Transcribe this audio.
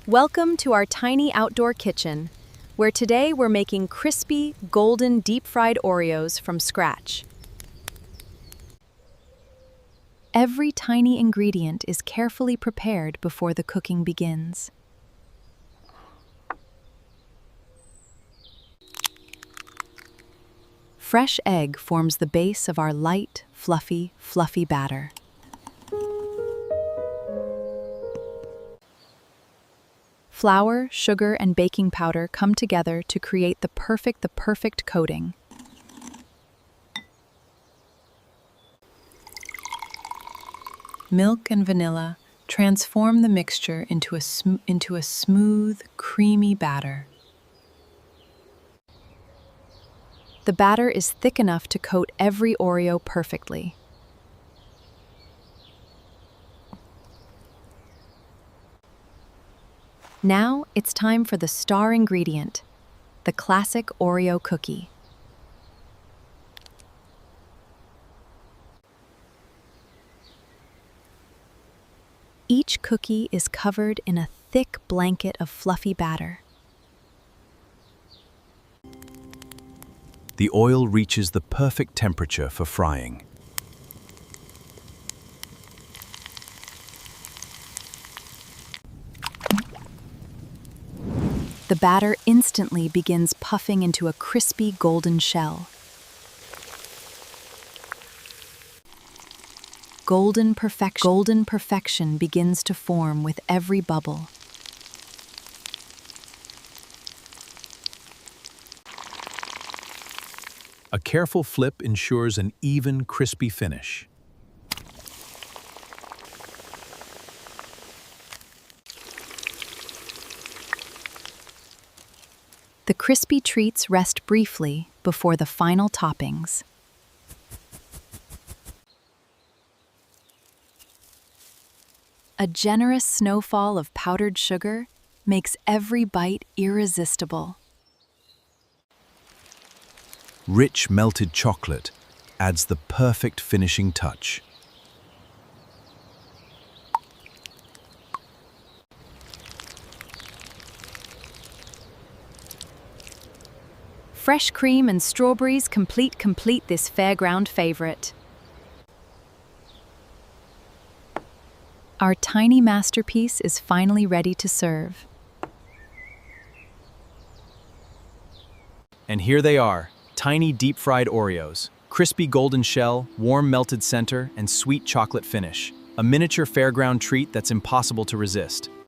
Welcome to our tiny outdoor kitchen, where today we're making crispy, golden deep-fried Oreos from scratch. Every tiny ingredient is carefully prepared before the cooking begins. Fresh egg forms the base of our light, fluffy batter. Flour, sugar, and baking powder come together to create the perfect coating. Milk and vanilla transform the mixture into a smooth, creamy batter. The batter is thick enough to coat every Oreo perfectly. Now it's time for the star ingredient, the classic Oreo cookie. Each cookie is covered in a thick blanket of fluffy batter. The oil reaches the perfect temperature for frying. The batter instantly begins puffing into a crispy golden shell. Golden perfection begins to form with every bubble. A careful flip ensures an even, crispy finish. The crispy treats rest briefly before the final toppings. A generous snowfall of powdered sugar makes every bite irresistible. Rich melted chocolate adds the perfect finishing touch. Fresh cream and strawberries complete this fairground favorite. Our tiny masterpiece is finally ready to serve. And here they are, tiny deep-fried Oreos. Crispy golden shell, warm melted center, and sweet chocolate finish. A miniature fairground treat that's impossible to resist.